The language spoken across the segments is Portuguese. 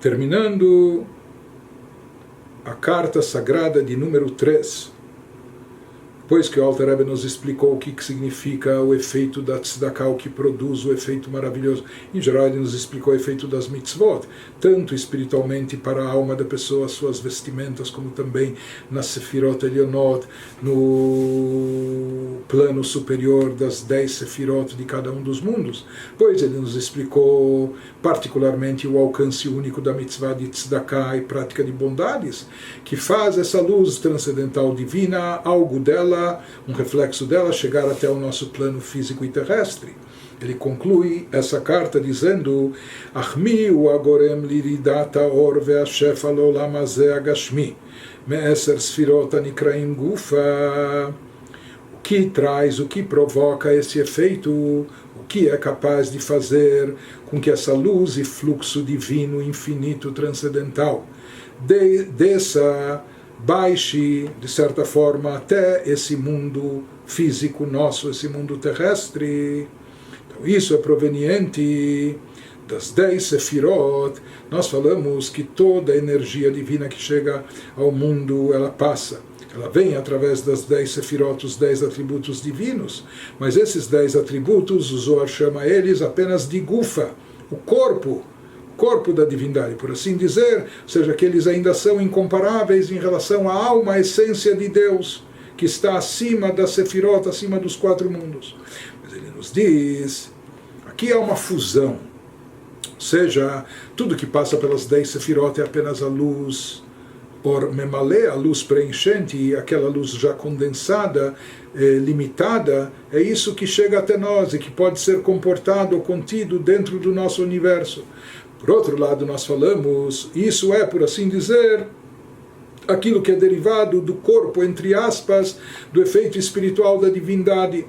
terminando a carta sagrada de número 3. Depois que o Alter Rebbe nos explicou o que significa o efeito da tzedakah, o que produz o efeito maravilhoso, em geral ele nos explicou o efeito das mitzvot, tanto espiritualmente para a alma da pessoa, suas vestimentas, como também na Sefirot Elionot, no plano superior das 10 Sefirot de cada um dos mundos. Pois ele nos explicou particularmente o alcance único da mitzvah de tzedakah e prática de bondades, que faz essa luz transcendental divina, algo dela, um reflexo dela, chegar até o nosso plano físico e terrestre. Ele conclui essa carta dizendo: Achmi u agorem liridat haor ve'ashefa le'olam hazeh agashmi me'eser sfirot anikraim gufa. O que traz, o que provoca esse efeito, o que é capaz de fazer com que essa luz e fluxo divino, infinito, transcendental desça, baixe, de certa forma, até esse mundo físico nosso, esse mundo terrestre. Então, isso é proveniente das 10 Sefirot. Nós falamos que toda a energia divina que chega ao mundo, ela passa. Ela vem através das 10 Sefirot, os 10 atributos divinos. Mas esses 10 atributos, o Zohar chama eles apenas de Gufa, o corpo da divindade, por assim dizer, ou seja, que eles ainda são incomparáveis em relação à alma, à essência de Deus, que está acima da Sefirot, acima dos 4 mundos. Mas ele nos diz, aqui há uma fusão, ou seja, tudo que passa pelas 10 Sefirot é apenas a luz por memalé, a luz preenchente, e aquela luz já condensada, limitada, é isso que chega até nós e que pode ser comportado ou contido dentro do nosso universo. Por outro lado, nós falamos, isso é, por assim dizer, aquilo que é derivado do corpo, entre aspas, do efeito espiritual da divindade.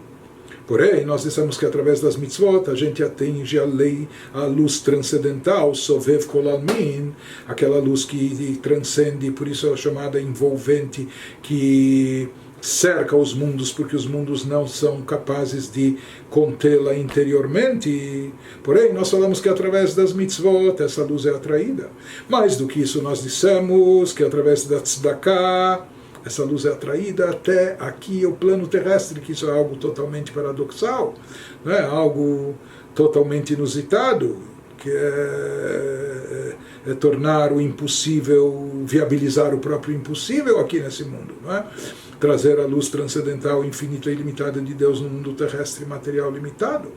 Porém, nós dissemos que através das mitzvot a gente atinge a lei, a luz transcendental, Sovev Kol Almin, aquela luz que transcende, por isso ela é chamada envolvente, que cerca os mundos, porque os mundos não são capazes de contê-la interiormente. Porém, nós falamos que através das mitzvot essa luz é atraída. Mais do que isso, nós dissemos que através da tzedakah essa luz é atraída até aqui, o plano terrestre, que isso é algo totalmente paradoxal, não é? Algo totalmente inusitado, que é tornar o impossível, viabilizar o próprio impossível aqui nesse mundo, não é? Trazer a luz transcendental, infinita e ilimitada de Deus no mundo terrestre material limitado.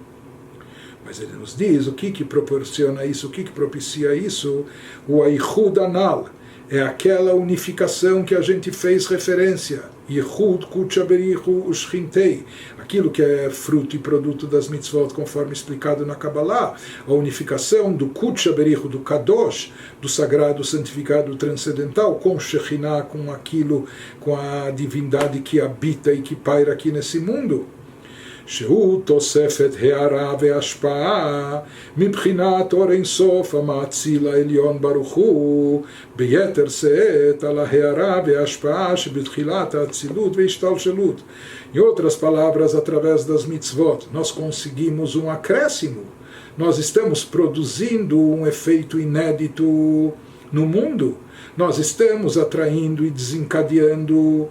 Mas ele nos diz o que proporciona isso, o que propicia isso, o Aichud Anal, é aquela unificação que a gente fez referência, Yichud Kudsha Berichu Ushchintei, aquilo que é fruto e produto das mitzvot, conforme explicado na Kabbalah, a unificação do Kudsha Berichu, do Kadosh, do sagrado, santificado, transcendental, com Shekhinah, com aquilo, com a divindade que habita e que paira aqui nesse mundo. שהוא תוספת הערה והשפעה מבחינת אור אינסוף המאציל העליון ברוך הוא ביתר שאת על ההערה וההשפעה שבתחילת האצילות והשתלשלות. Em outras palavras, através das mitzvot, nós conseguimos um acréscimo. Nós estamos produzindo um efeito inédito no mundo. Nós estamos atraindo e desencadeando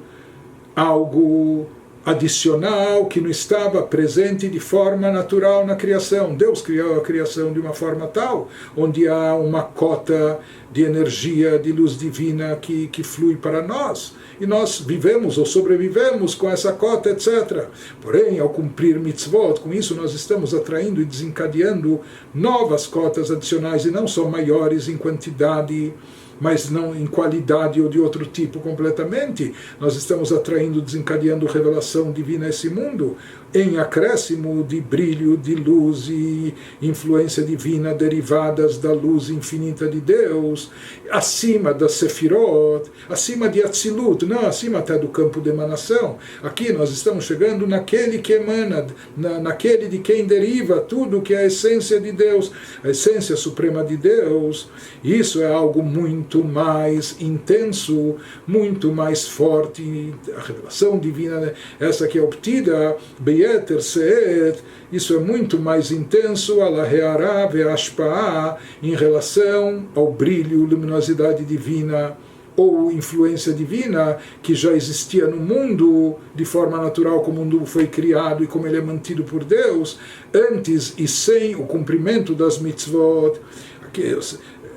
algo adicional que não estava presente de forma natural na criação. Deus criou a criação de uma forma tal, onde há uma cota de energia, de luz divina que flui para nós. E nós vivemos ou sobrevivemos com essa cota, etc. Porém, ao cumprir mitzvot, com isso nós estamos atraindo e desencadeando novas cotas adicionais, e não só maiores em quantidade, mas não em qualidade ou de outro tipo completamente. Nós estamos atraindo, desencadeando revelação divina a esse mundo, em acréscimo de brilho, de luz e influência divina derivadas da luz infinita de Deus, acima da Sefirot, acima de Atzilut, não acima até do campo de emanação. Aqui nós estamos chegando naquele que emana, naquele de quem deriva tudo que é a essência de Deus, a essência suprema de Deus. Isso é algo muito muito mais intenso, muito mais forte. A revelação divina, né? Essa que é obtida, Beyeter Seet, isso é muito mais intenso, Alaheara Ve'ashpa'a, em relação ao brilho, luminosidade divina, ou influência divina que já existia no mundo de forma natural, como o mundo foi criado e como ele é mantido por Deus, antes e sem o cumprimento das mitzvot,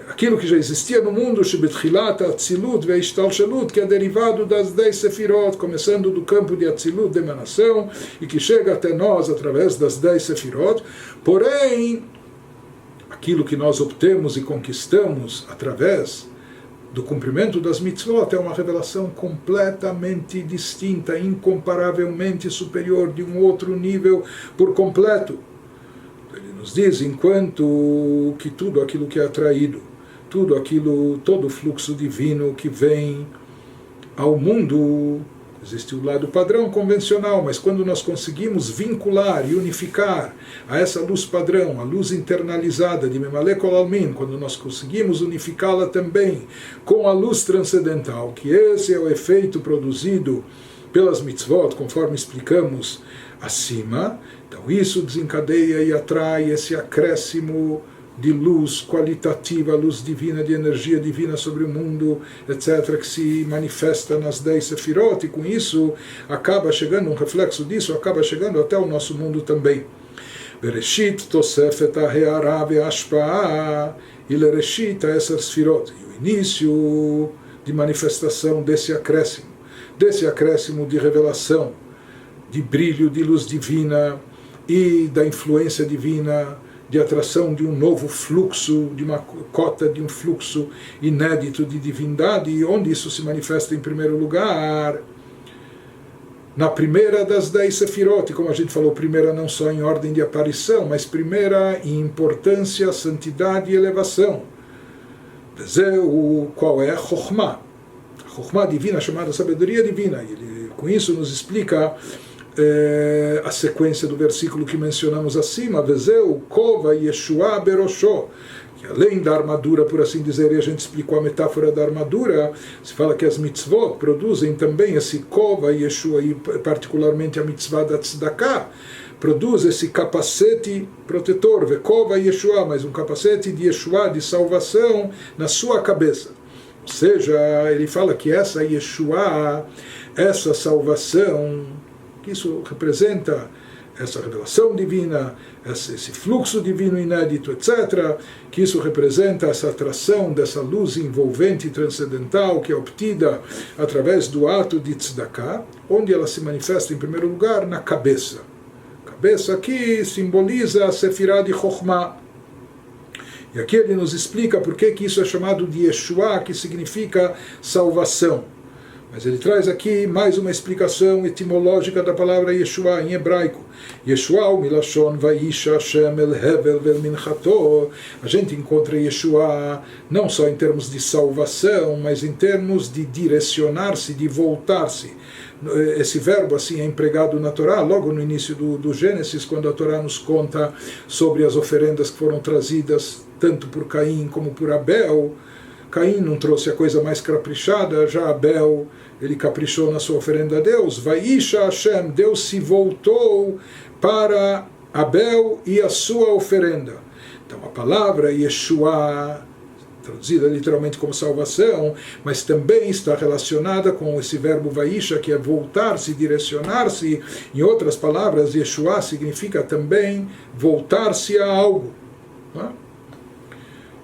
aquilo que já existia no mundo, Shebetchilat Atzilut Ve'ishtalshelut, que é derivado das 10 Sefirot, começando do campo de Atzilut, de emanação, e que chega até nós através das 10 Sefirot. Porém, aquilo que nós obtemos e conquistamos através do cumprimento das mitzvot é uma revelação completamente distinta, incomparavelmente superior, de um outro nível por completo. Ele nos diz, enquanto que tudo aquilo que é atraído, tudo aquilo, todo o fluxo divino que vem ao mundo, existe o lado padrão convencional, mas quando nós conseguimos vincular e unificar a essa luz padrão, a luz internalizada de Memale Kol Almin, quando nós conseguimos unificá-la também com a luz transcendental, que esse é o efeito produzido pelas mitzvot, conforme explicamos acima, então isso desencadeia e atrai esse acréscimo de luz qualitativa, luz divina, de energia divina sobre o mundo, etc., que se manifesta nas 10 Sefirot, e com isso acaba chegando, um reflexo disso, acaba chegando até o nosso mundo também. Bereshit tosefet ha'he'ara ve'ashpa'a ilereshit ha'eser Sefirot. E o início de manifestação desse acréscimo de revelação, de brilho, de luz divina e da influência divina, de atração de um novo fluxo, de uma cota de um fluxo inédito de divindade, e onde isso se manifesta em primeiro lugar, na primeira das 10 Sefirot, como a gente falou, primeira não só em ordem de aparição, mas primeira em importância, santidade e elevação. Qual é a Chokhmah? A Chokhmah divina, chamada sabedoria divina, e ele com isso nos explica a sequência do versículo que mencionamos acima, Vezeu Kova Yeshua Berosho, que além da armadura, por assim dizer, e a gente explicou a metáfora da armadura, se fala que as mitzvot produzem também esse Kova Yeshua, e particularmente a mitzvah da Tzedakah, produz esse capacete protetor, Vekova Yeshua, mas um capacete de Yeshua, de salvação, na sua cabeça. Ou seja, ele fala que essa Yeshua, essa salvação, que isso representa essa revelação divina, esse fluxo divino inédito, etc., que isso representa essa atração dessa luz envolvente e transcendental que é obtida através do ato de tzedakah, onde ela se manifesta em primeiro lugar na cabeça. A cabeça aqui simboliza a Sefirah de Chokhmah. E aqui ele nos explica por que isso é chamado de Yeshua, que significa salvação. Mas ele traz aqui mais uma explicação etimológica da palavra Yeshua em hebraico. Yeshua, o milashon vayisha Hashem el hevel vel minchato. A gente encontra Yeshua não só em termos de salvação, mas em termos de direcionar-se, de voltar-se. Esse verbo assim é empregado na Torá, logo no início do Gênesis, quando a Torá nos conta sobre as oferendas que foram trazidas tanto por Caim como por Abel. Caim não trouxe a coisa mais caprichada, já Abel, ele caprichou na sua oferenda a Deus. Vayisha Hashem, Deus se voltou para Abel e a sua oferenda. Então a palavra Yeshua, traduzida literalmente como salvação, mas também está relacionada com esse verbo Vayisha, que é voltar-se, direcionar-se. Em outras palavras, Yeshua significa também voltar-se a algo. Não é?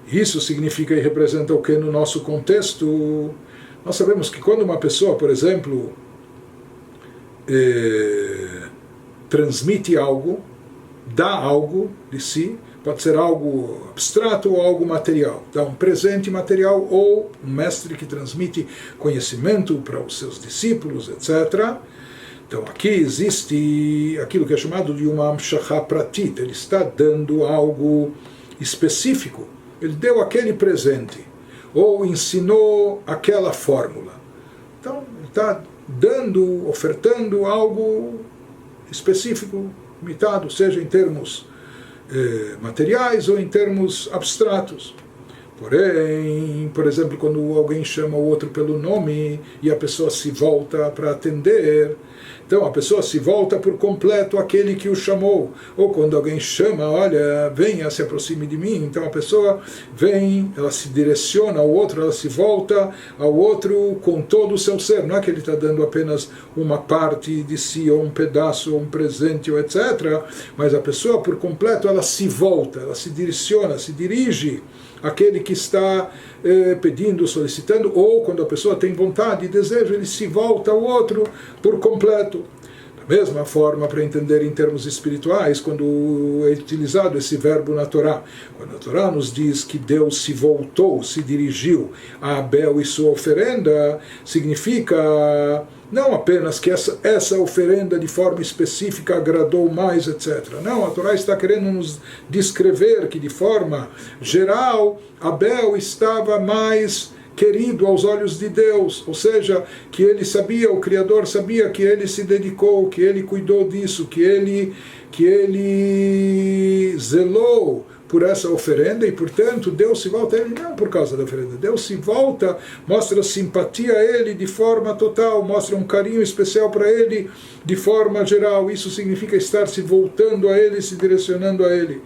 Isso significa e representa o que no nosso contexto? Nós sabemos que quando uma pessoa, por exemplo, transmite algo, dá algo de si, pode ser algo abstrato ou algo material, dá um presente material ou um mestre que transmite conhecimento para os seus discípulos, etc. Então aqui existe aquilo que é chamado de uma amshachá pratit, ele está dando algo específico. Ele deu aquele presente, ou ensinou aquela fórmula. Então, ele está dando, ofertando algo específico, limitado, seja em termos materiais ou em termos abstratos. Porém, por exemplo, quando alguém chama o outro pelo nome e a pessoa se volta para atender, então a pessoa se volta por completo àquele que o chamou. Ou quando alguém chama, olha, venha, se aproxime de mim, então a pessoa vem, ela se direciona ao outro, ela se volta ao outro com todo o seu ser. Não é que ele está dando apenas uma parte de si, ou um pedaço, ou um presente, ou etc. Mas a pessoa por completo, ela se volta, ela se direciona, se dirige aquele que está pedindo, solicitando, ou quando a pessoa tem vontade e desejo, ele se volta ao outro por completo. Da mesma forma, para entender em termos espirituais, quando é utilizado esse verbo na Torá, quando a Torá nos diz que Deus se voltou, se dirigiu a Abel e sua oferenda, significa não apenas que essa oferenda de forma específica agradou mais, etc. Não, a Torá está querendo nos descrever que de forma geral Abel estava mais querido aos olhos de Deus, ou seja, que ele sabia, o Criador sabia que ele se dedicou, que ele cuidou disso, que ele zelou por essa oferenda, e portanto Deus se volta a ele não por causa da oferenda, Deus se volta, mostra simpatia a ele de forma total, mostra um carinho especial para ele de forma geral. Isso significa estar se voltando a ele, se direcionando a ele.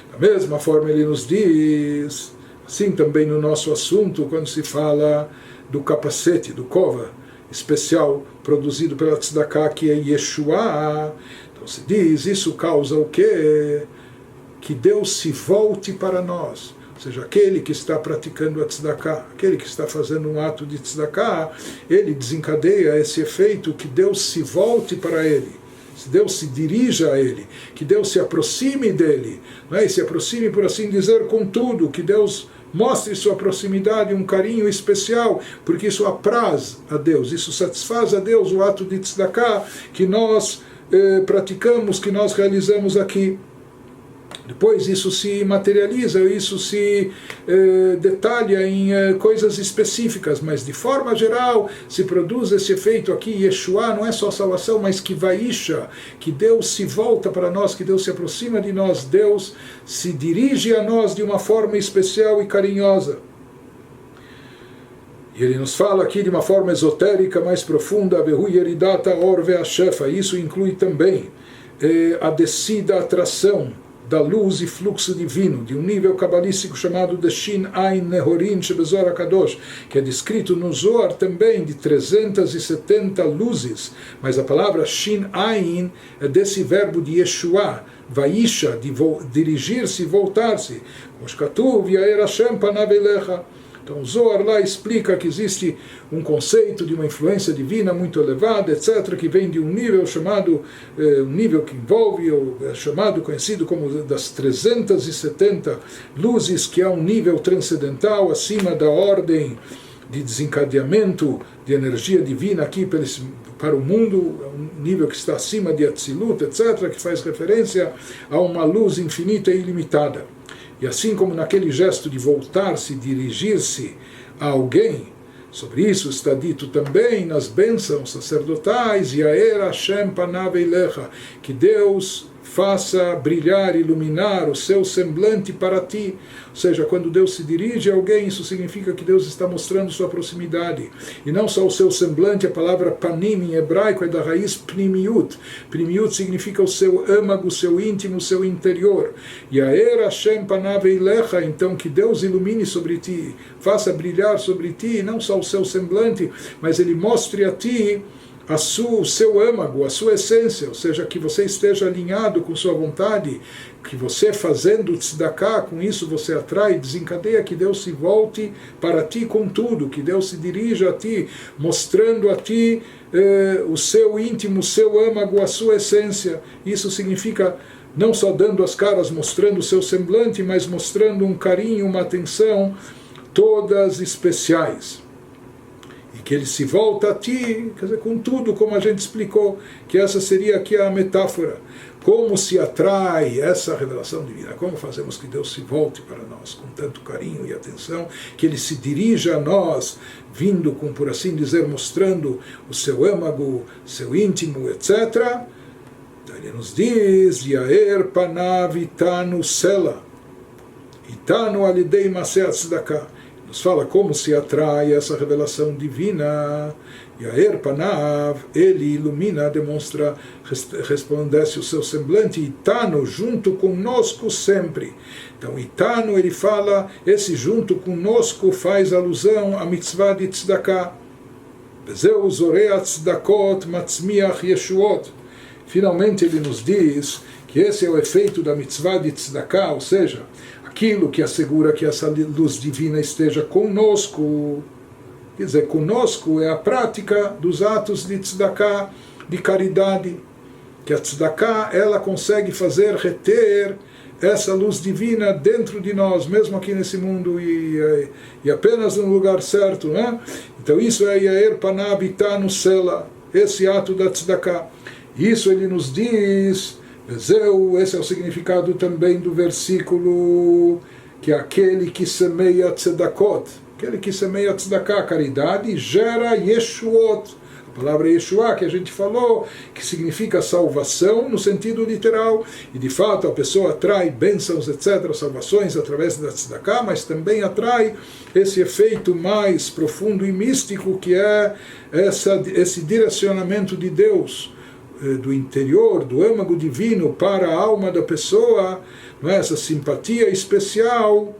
Da mesma forma ele nos diz, assim também no nosso assunto, quando se fala do capacete, do kova especial produzido pela tzedakah, que é Yeshua, então se diz, isso causa o quê? Que Deus se volte para nós, ou seja, aquele que está praticando a tzedakah, aquele que está fazendo um ato de tzedakah, ele desencadeia esse efeito que Deus se volte para ele, que Deus se dirija a ele, que Deus se aproxime dele, não é? E se aproxime, por assim dizer, com tudo, que Deus mostre sua proximidade, um carinho especial, porque isso apraz a Deus, isso satisfaz a Deus, o ato de tzedakah que nós praticamos, que nós realizamos aqui. Depois isso se materializa, isso se detalha em coisas específicas, mas de forma geral se produz esse efeito aqui. Yeshua não é só salvação, mas que vaisha, que Deus se volta para nós, que Deus se aproxima de nós, Deus se dirige a nós de uma forma especial e carinhosa. E ele nos fala aqui de uma forma esotérica, mais profunda, isso inclui também a descida, a atração da luz e fluxo divino, de um nível cabalístico chamado de Shin Ain Nehorin Shebezor HaKadosh, que é descrito no Zohar também de 370 luzes, mas a palavra Shin Ain é desse verbo de Yeshua, Vaisha, de dirigir-se, voltar-se, Moshkatuv Yair Hashem Panav Elecha. Então o Zohar lá explica que existe um conceito de uma influência divina muito elevada, etc., que vem de um nível chamado, um nível que envolve, ou é chamado, conhecido como das 370 luzes, que é um nível transcendental acima da ordem de desencadeamento de energia divina aqui para o mundo, um nível que está acima de Atzilut, etc., que faz referência a uma luz infinita e ilimitada. E assim como naquele gesto de voltar-se, dirigir-se a alguém, sobre isso está dito também nas bênçãos sacerdotais, Yair Hashem Panav Eilecha, que Deus faça brilhar, iluminar o seu semblante para ti. Ou seja, quando Deus se dirige a alguém, isso significa que Deus está mostrando sua proximidade. E não só o seu semblante, a palavra panim em hebraico é da raiz pnimiut. Pnimiut significa o seu âmago, o seu íntimo, o seu interior. Yair Hashem Panav Eilecha, então que Deus ilumine sobre ti, faça brilhar sobre ti, não só o seu semblante, mas Ele mostre a ti o seu âmago, a sua essência, ou seja, que você esteja alinhado com sua vontade, que você fazendo tzedakah, com isso você atrai, desencadeia que Deus se volte para ti com tudo, que Deus se dirija a ti, mostrando a ti o seu íntimo, o seu âmago, a sua essência. Isso significa não só dando as caras, mostrando o seu semblante, mas mostrando um carinho, uma atenção, todas especiais. Que ele se volta a ti, quer dizer, com tudo, como a gente explicou, que essa seria aqui a metáfora. Como se atrai essa revelação divina? Como fazemos que Deus se volte para nós com tanto carinho e atenção, que Ele se dirija a nós, vindo com, por assim dizer, mostrando o seu âmago, seu íntimo, etc. Então ele nos diz, Yair Panav Itanu Sela, e Itanu alidei maseh tzedakah. Nos fala como se atrai essa revelação divina. Yair panav, ele ilumina, demonstra, resplandece o seu semblante. Itanu, junto conosco sempre. Então, Itanu, ele fala, esse junto conosco faz alusão à mitzvah de tzedakah. Bezeu zorea tzedakot matzmiach yeshuot. Finalmente ele nos diz que esse é o efeito da mitzvah de tzedakah, ou seja, aquilo que assegura que essa luz divina esteja conosco. Quer dizer, conosco é a prática dos atos de tzedakah, de caridade, que a tzedakah, ela consegue fazer reter essa luz divina dentro de nós, mesmo aqui nesse mundo, e apenas no lugar certo, né? Então isso é Yair Panav Itanu Sela, esse ato da tzedakah. Isso ele nos diz, esse é o significado também do versículo, que é aquele que semeia tzedakot, aquele que semeia tzedakah, caridade, gera Yeshuot. A palavra Yeshua que a gente falou, que significa salvação no sentido literal, e de fato a pessoa atrai bênçãos, etc., salvações através da tzedakah, mas também atrai esse efeito mais profundo e místico, que é esse direcionamento de Deus, do interior, do âmago divino para a alma da pessoa, não é? Essa simpatia especial,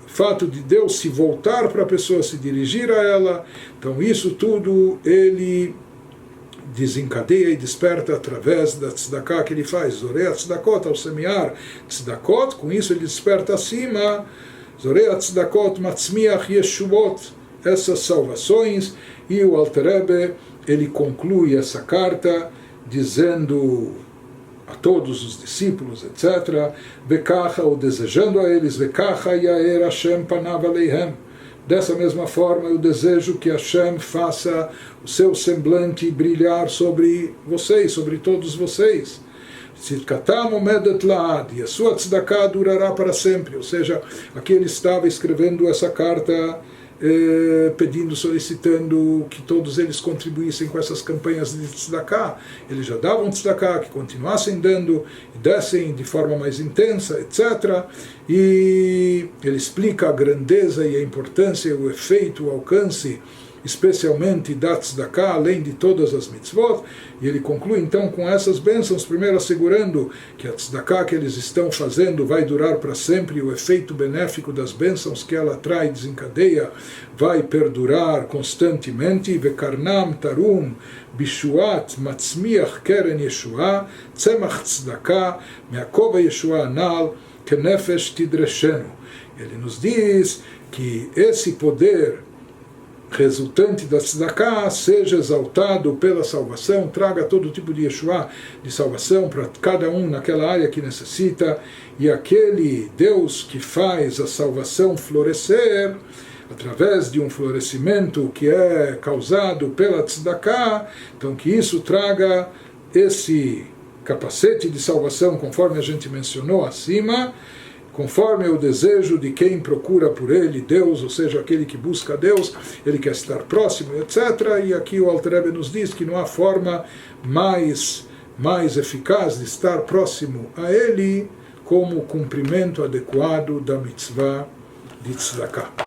fato de Deus se voltar para a pessoa, se dirigir a ela. Então isso tudo ele desencadeia e desperta através da tzedakah que ele faz. Zorea tzedakot, ao semear tzedakot, com isso ele desperta acima. Zorea tzedakot matzmiach yeshuot, essas salvações. E o Alter Rebbe, ele conclui essa carta dizendo a todos os discípulos, etc., Vekacha, ou desejando a eles, Vekacha yaer Hashem panav aleihem. Dessa mesma forma, eu desejo que Hashem faça o seu semblante brilhar sobre vocês, sobre todos vocês. Tzidkatam omedet laad, e a sua tzedakah durará para sempre. Ou seja, aqui ele estava escrevendo essa carta, pedindo, solicitando que todos eles contribuíssem com essas campanhas de tzedakah. Eles já davam tzedakah, que continuassem dando e dessem de forma mais intensa, etc. E ele explica a grandeza e a importância, o efeito, o alcance, especialmente da tzedakah, além de todas as mitzvot. E ele conclui então com essas bênçãos, primeiro assegurando que a tzedakah que eles estão fazendo vai durar para sempre, o efeito benéfico das bênçãos que ela traz, desencadeia, vai perdurar constantemente. Vekarnam tarum bishuat matzmiach keren yeshua tzemach tzedakah meakova yeshua anal kenefesh tidreshenu. Ele nos diz que esse poder resultante da tzedakah seja exaltado pela salvação, traga todo tipo de Yeshua, de salvação para cada um naquela área que necessita, e aquele Deus que faz a salvação florescer através de um florescimento que é causado pela tzedakah, então que isso traga esse capacete de salvação, conforme a gente mencionou acima, conforme o desejo de quem procura por ele Deus, ou seja, aquele que busca Deus, ele quer estar próximo, etc. E aqui o Alter Rebbe nos diz que não há forma mais eficaz de estar próximo a ele como o cumprimento adequado da mitzvah de tzedakah.